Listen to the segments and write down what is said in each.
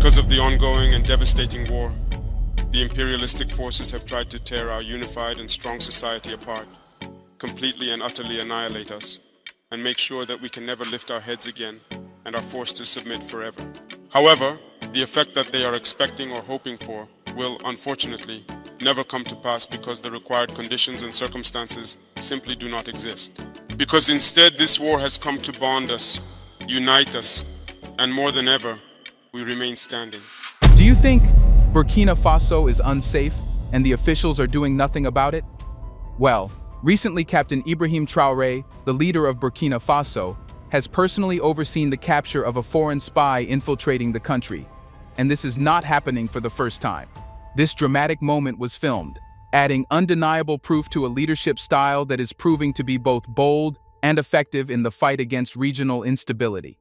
Because of the ongoing and devastating war, the imperialistic forces have tried to tear our unified and strong society apart, completely and utterly annihilate us, and make sure that we can never lift our heads again and are forced to submit forever. However, the effect that they are expecting or hoping for will, unfortunately, never come to pass because the required conditions and circumstances simply do not exist. Because instead this war has come to bond us, unite us, and more than ever, we remain standing. Do you think Burkina Faso is unsafe and the officials are doing nothing about it? Well, recently Captain Ibrahim Traoré, the leader of Burkina Faso, has personally overseen the capture of a foreign spy infiltrating the country. And this is not happening for the first time. This dramatic moment was filmed, adding undeniable proof to a leadership style that is proving to be both bold and effective in the fight against regional instability.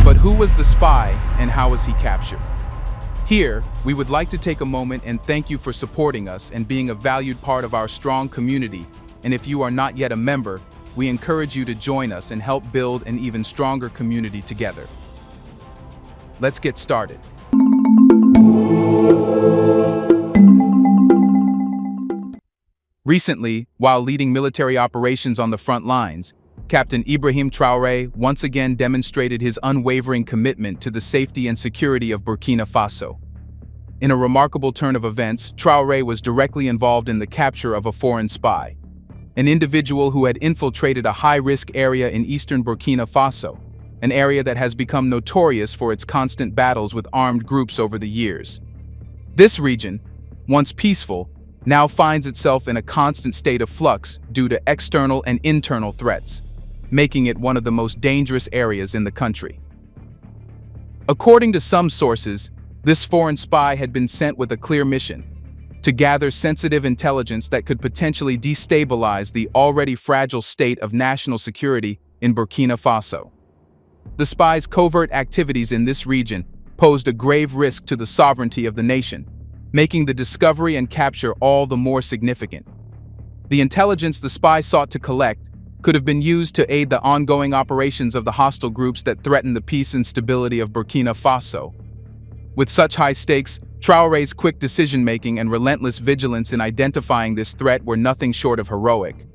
But who was the spy and how was he captured? Here, we would like to take a moment and thank you for supporting us and being a valued part of our strong community. And if you are not yet a member, we encourage you to join us and help build an even stronger community together. Let's get started. Recently, while leading military operations on the front lines, Captain Ibrahim Traoré once again demonstrated his unwavering commitment to the safety and security of Burkina Faso. In a remarkable turn of events, Traoré was directly involved in the capture of a foreign spy, an individual who had infiltrated a high-risk area in eastern Burkina Faso, an area that has become notorious for its constant battles with armed groups over the years. This region, once peaceful, now finds itself in a constant state of flux due to external and internal threats, making it one of the most dangerous areas in the country. According to some sources, this foreign spy had been sent with a clear mission: to gather sensitive intelligence that could potentially destabilize the already fragile state of national security in Burkina Faso. The spy's covert activities in this region posed a grave risk to the sovereignty of the nation, making the discovery and capture all the more significant. The intelligence the spy sought to collect could have been used to aid the ongoing operations of the hostile groups that threaten the peace and stability of Burkina Faso. With such high stakes, Traoré's quick decision-making and relentless vigilance in identifying this threat were nothing short of heroic.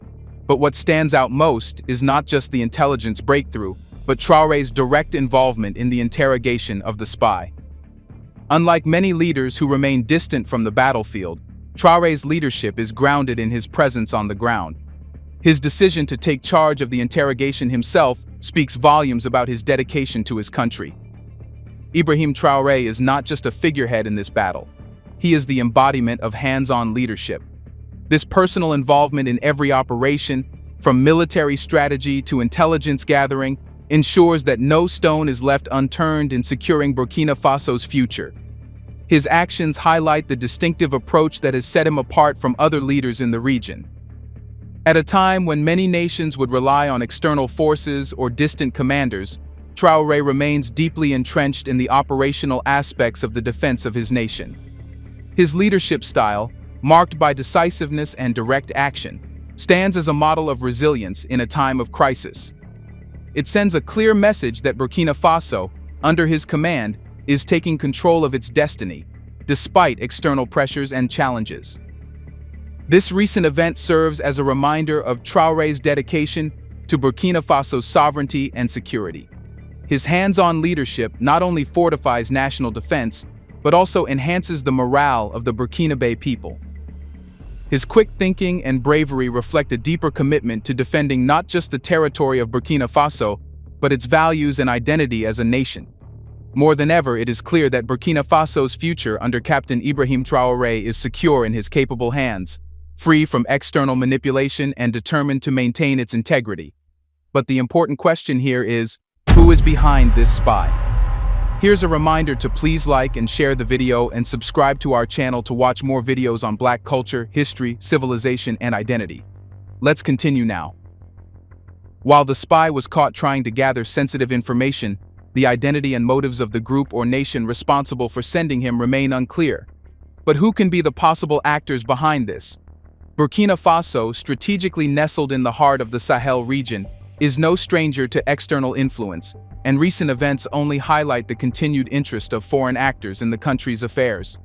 But what stands out most is not just the intelligence breakthrough, but Traoré's direct involvement in the interrogation of the spy. Unlike many leaders who remain distant from the battlefield, Traoré's leadership is grounded in his presence on the ground. His decision to take charge of the interrogation himself speaks volumes about his dedication to his country. Ibrahim Traoré is not just a figurehead in this battle. He is the embodiment of hands-on leadership. This personal involvement in every operation, from military strategy to intelligence gathering, ensures that no stone is left unturned in securing Burkina Faso's future. His actions highlight the distinctive approach that has set him apart from other leaders in the region. At a time when many nations would rely on external forces or distant commanders, Traoré remains deeply entrenched in the operational aspects of the defense of his nation. His leadership style, marked by decisiveness and direct action, stands as a model of resilience in a time of crisis. It sends a clear message that Burkina Faso, under his command, is taking control of its destiny, despite external pressures and challenges. This recent event serves as a reminder of Traoré's dedication to Burkina Faso's sovereignty and security. His hands-on leadership not only fortifies national defense, but also enhances the morale of the Burkinabe people. His quick thinking and bravery reflect a deeper commitment to defending not just the territory of Burkina Faso, but its values and identity as a nation. More than ever, it is clear that Burkina Faso's future under Captain Ibrahim Traoré is secure in his capable hands, free from external manipulation and determined to maintain its integrity. But the important question here is, who is behind this spy? Here's a reminder to please like and share the video and subscribe to our channel to watch more videos on Black culture, history, civilization, and identity. Let's continue now. While the spy was caught trying to gather sensitive information, the identity and motives of the group or nation responsible for sending him remain unclear. But who can be the possible actors behind this? Burkina Faso, strategically nestled in the heart of the Sahel region, is no stranger to external influence, and recent events only highlight the continued interest of foreign actors in the country's affairs.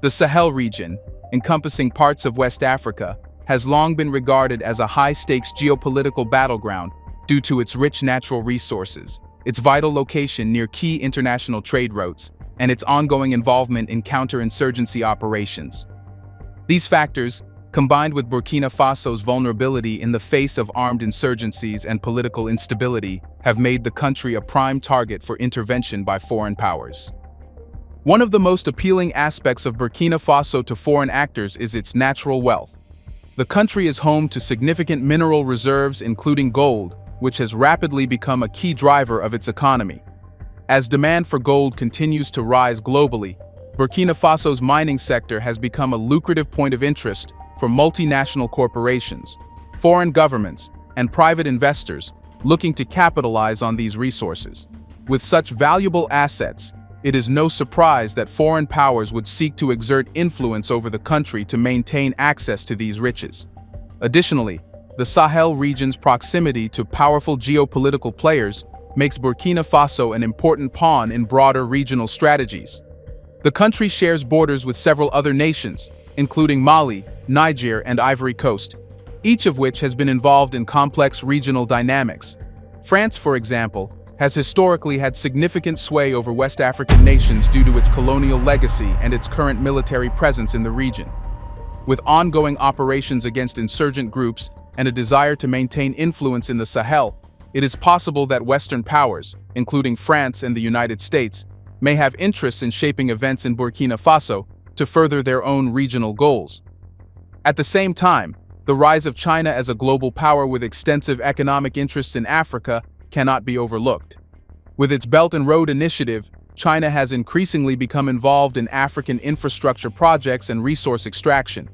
The Sahel region, encompassing parts of West Africa, has long been regarded as a high-stakes geopolitical battleground due to its rich natural resources, its vital location near key international trade routes, and its ongoing involvement in counterinsurgency operations. These factors, combined with Burkina Faso's vulnerability in the face of armed insurgencies and political instability, have made the country a prime target for intervention by foreign powers. One of the most appealing aspects of Burkina Faso to foreign actors is its natural wealth. The country is home to significant mineral reserves, including gold, which has rapidly become a key driver of its economy. As demand for gold continues to rise globally, Burkina Faso's mining sector has become a lucrative point of interest for multinational corporations, foreign governments, and private investors looking to capitalize on these resources. With such valuable assets, it is no surprise that foreign powers would seek to exert influence over the country to maintain access to these riches. Additionally, the Sahel region's proximity to powerful geopolitical players makes Burkina Faso an important pawn in broader regional strategies. The country shares borders with several other nations, including Mali, Niger, and Ivory Coast, each of which has been involved in complex regional dynamics. France, for example, has historically had significant sway over West African nations due to its colonial legacy and its current military presence in the region. With ongoing operations against insurgent groups and a desire to maintain influence in the Sahel, it is possible that Western powers, including France and the United States, may have interests in shaping events in Burkina Faso to further their own regional goals. At the same time, the rise of China as a global power with extensive economic interests in Africa cannot be overlooked. With its Belt and Road Initiative, China has increasingly become involved in African infrastructure projects and resource extraction.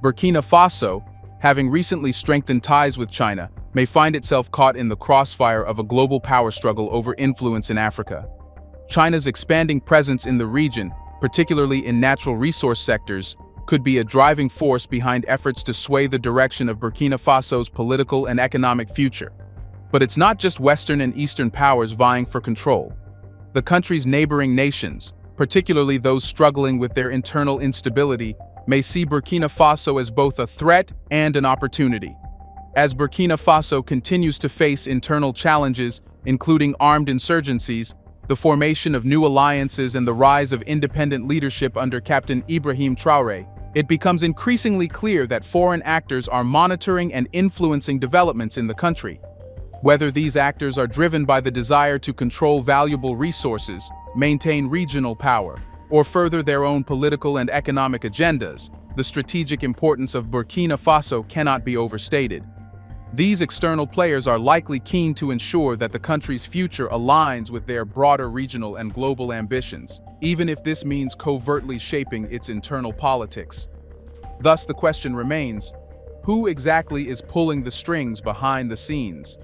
Burkina Faso, having recently strengthened ties with China, may find itself caught in the crossfire of a global power struggle over influence in Africa. China's expanding presence in the region, particularly in natural resource sectors, could be a driving force behind efforts to sway the direction of Burkina Faso's political and economic future. But it's not just Western and Eastern powers vying for control. The country's neighboring nations, particularly those struggling with their internal instability, may see Burkina Faso as both a threat and an opportunity. As Burkina Faso continues to face internal challenges, including armed insurgencies, the formation of new alliances and the rise of independent leadership under Captain Ibrahim Traoré, it becomes increasingly clear that foreign actors are monitoring and influencing developments in the country. Whether these actors are driven by the desire to control valuable resources, maintain regional power, or further their own political and economic agendas, the strategic importance of Burkina Faso cannot be overstated. These external players are likely keen to ensure that the country's future aligns with their broader regional and global ambitions, even if this means covertly shaping its internal politics. Thus, the question remains, who exactly is pulling the strings behind the scenes?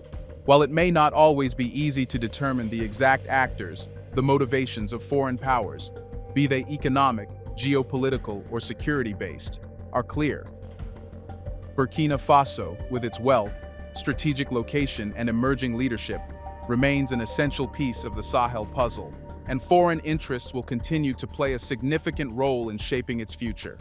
While it may not always be easy to determine the exact actors, the motivations of foreign powers, be they economic, geopolitical, or security-based, are clear. Burkina Faso, with its wealth, strategic location, and emerging leadership, remains an essential piece of the Sahel puzzle, and foreign interests will continue to play a significant role in shaping its future.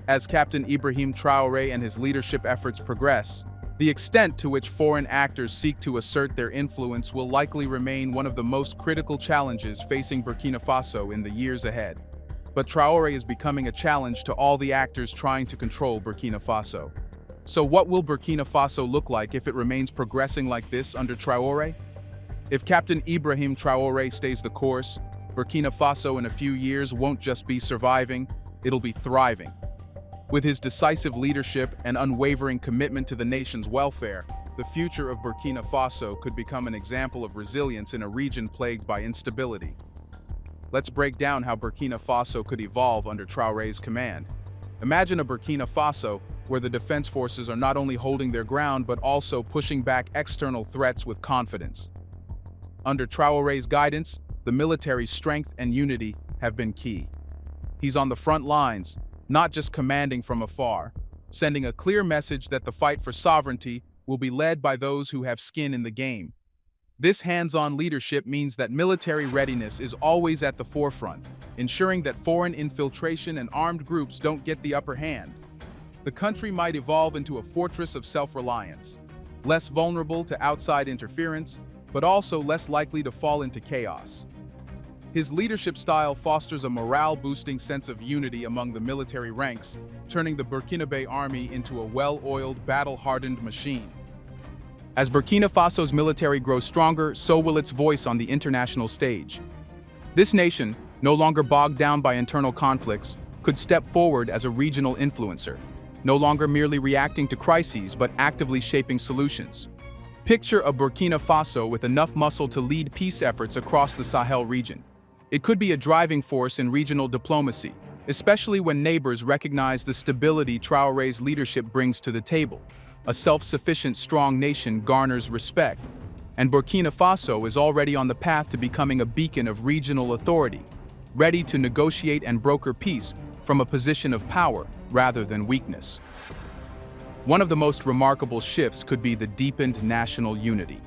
As Captain Ibrahim Traoré and his leadership efforts progress, the extent to which foreign actors seek to assert their influence will likely remain one of the most critical challenges facing Burkina Faso in the years ahead. But Traoré is becoming a challenge to all the actors trying to control Burkina Faso. So what will Burkina Faso look like if it remains progressing like this under Traoré? If Captain Ibrahim Traoré stays the course, Burkina Faso in a few years won't just be surviving, it'll be thriving. With his decisive leadership and unwavering commitment to the nation's welfare, the future of Burkina Faso could become an example of resilience in a region plagued by instability. Let's break down how Burkina Faso could evolve under Traoré's command. Imagine a Burkina Faso where the defense forces are not only holding their ground but also pushing back external threats with confidence. Under Traoré's guidance, the military's strength and unity have been key. He's on the front lines, not just commanding from afar, sending a clear message that the fight for sovereignty, will be led by those who have skin in the game. This hands-on leadership means that military readiness is always at the forefront, ensuring that foreign infiltration and armed groups don't get the upper hand. The country might evolve into a fortress of self-reliance, less vulnerable to outside interference, but also less likely to fall into chaos. His leadership style fosters a morale-boosting sense of unity among the military ranks, turning the Burkinabe army into a well-oiled, battle-hardened machine. As Burkina Faso's military grows stronger, so will its voice on the international stage. This nation, no longer bogged down by internal conflicts, could step forward as a regional influencer, no longer merely reacting to crises but actively shaping solutions. Picture a Burkina Faso with enough muscle to lead peace efforts across the Sahel region. It could be a driving force in regional diplomacy, especially when neighbors recognize the stability Traoré's leadership brings to the table. A self-sufficient, strong nation garners respect, and Burkina Faso is already on the path to becoming a beacon of regional authority, ready to negotiate and broker peace from a position of power rather than weakness. One of the most remarkable shifts could be the deepened national unity.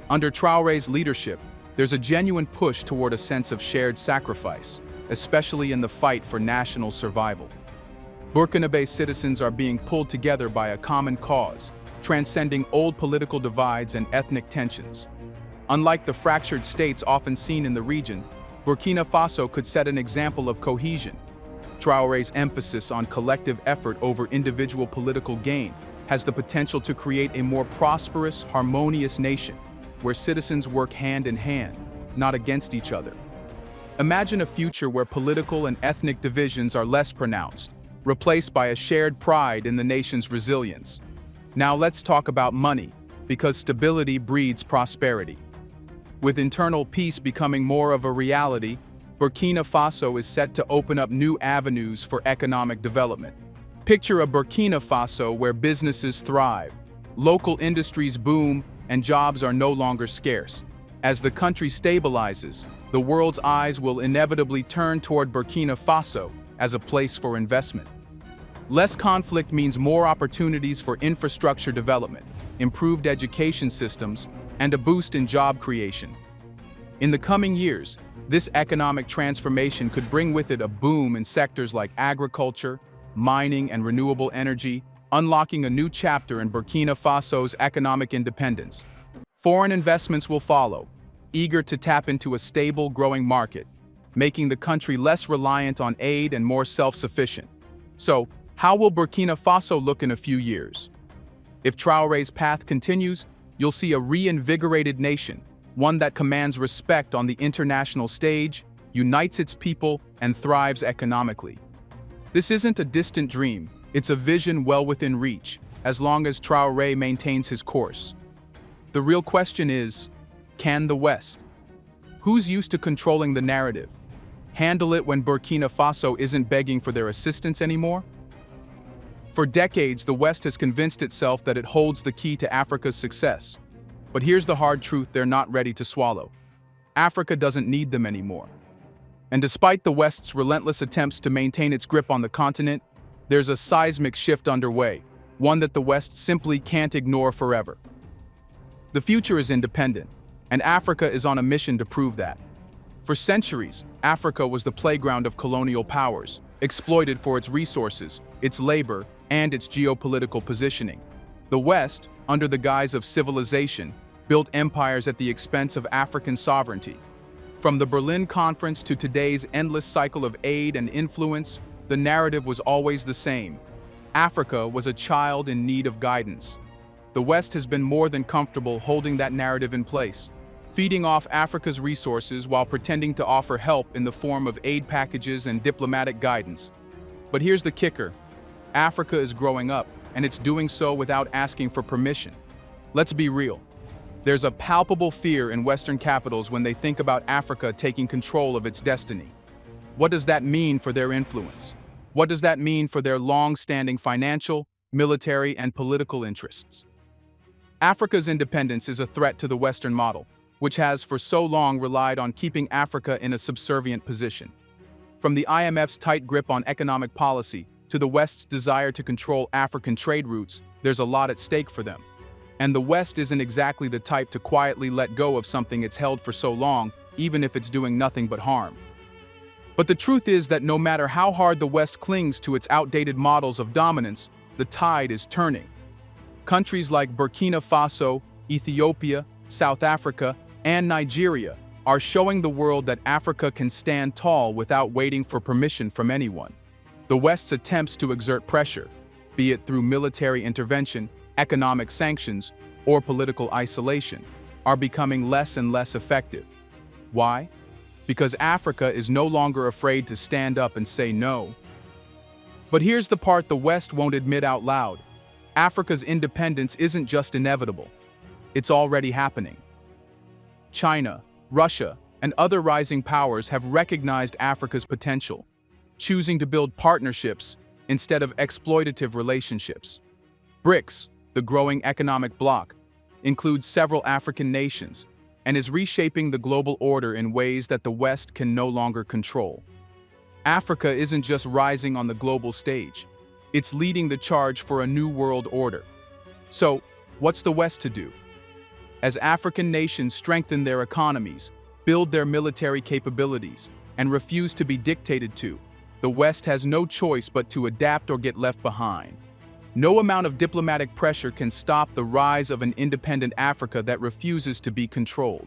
Under Traoré's leadership, there's a genuine push toward a sense of shared sacrifice, especially in the fight for national survival. Burkinabe citizens are being pulled together by a common cause, transcending old political divides and ethnic tensions. Unlike the fractured states often seen in the region, Burkina Faso could set an example of cohesion. Traoré's emphasis on collective effort over individual political gain has the potential to create a more prosperous, harmonious nation, where citizens work hand in hand, not against each other. Imagine a future where political and ethnic divisions are less pronounced, replaced by a shared pride in the nation's resilience. Now let's talk about money, because stability breeds prosperity. With internal peace becoming more of a reality, Burkina Faso is set to open up new avenues for economic development. Picture a Burkina Faso where businesses thrive, local industries boom, and jobs are no longer scarce. As the country stabilizes, the world's eyes will inevitably turn toward Burkina Faso as a place for investment. Less conflict means more opportunities for infrastructure development, improved education systems, and a boost in job creation. In the coming years, this economic transformation could bring with it a boom in sectors like agriculture, mining, and renewable energy, unlocking a new chapter in Burkina Faso's economic independence. Foreign investments will follow, eager to tap into a stable, growing market, making the country less reliant on aid and more self-sufficient. So, how will Burkina Faso look in a few years? If Traoré's path continues, you'll see a reinvigorated nation, one that commands respect on the international stage, unites its people, and thrives economically. This isn't a distant dream, it's a vision well within reach, as long as Traoré maintains his course. The real question is, can the West, who's used to controlling the narrative, handle it when Burkina Faso isn't begging for their assistance anymore? For decades, the West has convinced itself that it holds the key to Africa's success. But here's the hard truth they're not ready to swallow. Africa doesn't need them anymore. And despite the West's relentless attempts to maintain its grip on the continent, there's a seismic shift underway, one that the West simply can't ignore forever. The future is independent, and Africa is on a mission to prove that. For centuries, Africa was the playground of colonial powers, exploited for its resources, its labor, and its geopolitical positioning. The West, under the guise of civilization, built empires at the expense of African sovereignty. From the Berlin Conference to today's endless cycle of aid and influence, the narrative was always the same. Africa was a child in need of guidance. The West has been more than comfortable holding that narrative in place, feeding off Africa's resources while pretending to offer help in the form of aid packages and diplomatic guidance. But here's the kicker. Africa is growing up, and it's doing so without asking for permission. Let's be real. There's a palpable fear in Western capitals when they think about Africa taking control of its destiny. What does that mean for their influence? What does that mean for their long-standing financial, military, and political interests? Africa's independence is a threat to the Western model, which has for so long relied on keeping Africa in a subservient position. From the IMF's tight grip on economic policy to the West's desire to control African trade routes, there's a lot at stake for them. And the West isn't exactly the type to quietly let go of something it's held for so long, even if it's doing nothing but harm. But the truth is that no matter how hard the West clings to its outdated models of dominance, the tide is turning. Countries like Burkina Faso, Ethiopia, South Africa, and Nigeria are showing the world that Africa can stand tall without waiting for permission from anyone. The West's attempts to exert pressure, be it through military intervention, economic sanctions, or political isolation, are becoming less and less effective. Why? Because Africa is no longer afraid to stand up and say no. But here's the part the West won't admit out loud. Africa's independence isn't just inevitable. It's already happening. China, Russia, and other rising powers have recognized Africa's potential, choosing to build partnerships instead of exploitative relationships. BRICS, the growing economic bloc, includes several African nations and is reshaping the global order in ways that the West can no longer control. Africa isn't just rising on the global stage, it's leading the charge for a new world order. So, what's the West to do? As African nations strengthen their economies, build their military capabilities, and refuse to be dictated to, the West has no choice but to adapt or get left behind. No amount of diplomatic pressure can stop the rise of an independent Africa that refuses to be controlled.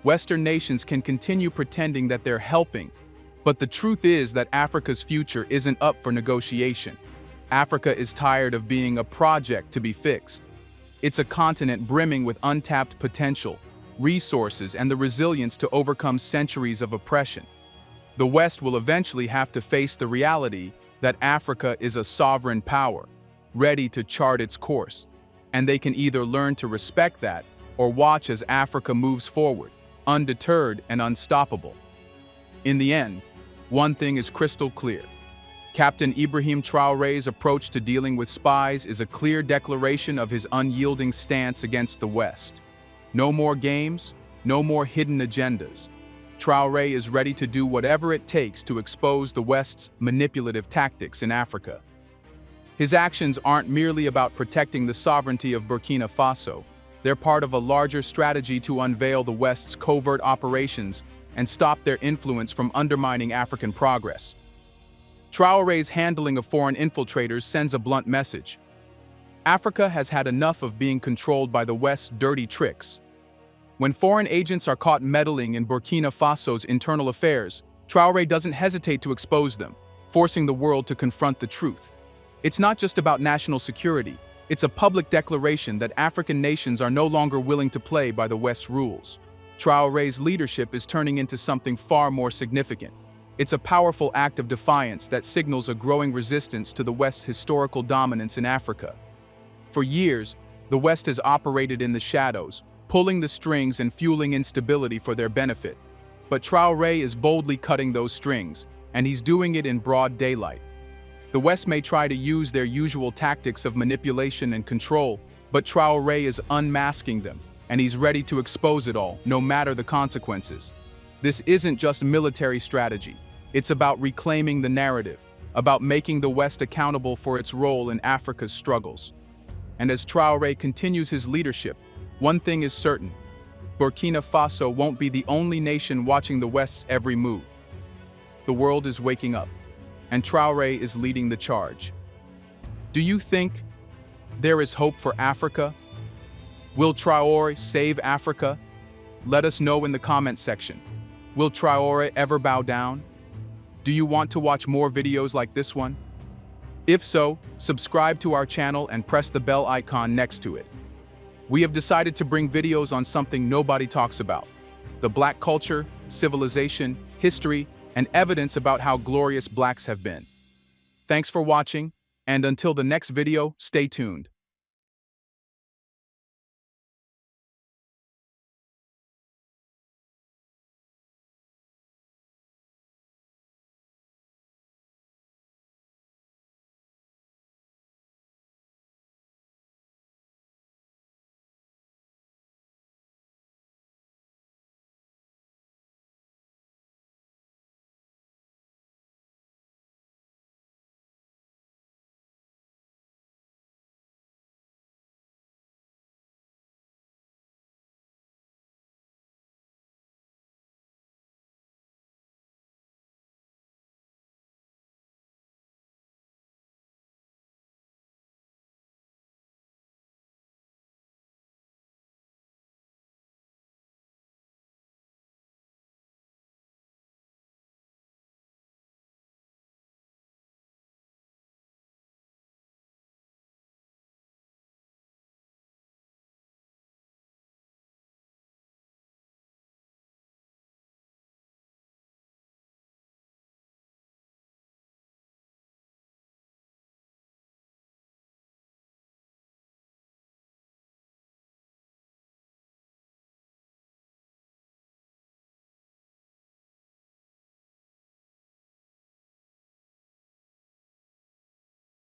Western nations can continue pretending that they're helping, but the truth is that Africa's future isn't up for negotiation. Africa is tired of being a project to be fixed. It's a continent brimming with untapped potential, resources, and the resilience to overcome centuries of oppression. The West will eventually have to face the reality that Africa is a sovereign power, ready to chart its course, and they can either learn to respect that or watch as Africa moves forward, undeterred and unstoppable. In the end, one thing is crystal clear. Captain Ibrahim Traoré's approach to dealing with spies is a clear declaration of his unyielding stance against the West. No more games, no more hidden agendas. Traoré is ready to do whatever it takes to expose the West's manipulative tactics in Africa. His actions aren't merely about protecting the sovereignty of Burkina Faso. They're part of a larger strategy to unveil the West's covert operations and stop their influence from undermining African progress. Traoré's handling of foreign infiltrators sends a blunt message. Africa has had enough of being controlled by the West's dirty tricks. When foreign agents are caught meddling in Burkina Faso's internal affairs, Traoré doesn't hesitate to expose them, forcing the world to confront the truth. It's not just about national security, it's a public declaration that African nations are no longer willing to play by the West's rules. Traoré's leadership is turning into something far more significant. It's a powerful act of defiance that signals a growing resistance to the West's historical dominance in Africa. For years, the West has operated in the shadows, pulling the strings and fueling instability for their benefit. But Traoré is boldly cutting those strings, and he's doing it in broad daylight. The West may try to use their usual tactics of manipulation and control, but Traoré is unmasking them, and he's ready to expose it all, no matter the consequences. This isn't just military strategy. It's about reclaiming the narrative, about making the West accountable for its role in Africa's struggles. And as Traoré continues his leadership, one thing is certain: Burkina Faso won't be the only nation watching the West's every move. The world is waking up, and Traoré is leading the charge. Do you think there is hope for Africa? Will Traoré save Africa? Let us know in the comments section. Will Traoré ever bow down? Do you want to watch more videos like this one? If so, subscribe to our channel and press the bell icon next to it. We have decided to bring videos on something nobody talks about: the Black culture, civilization, history, and evidence about how glorious Blacks have been. Thanks for watching, and until the next video, stay tuned.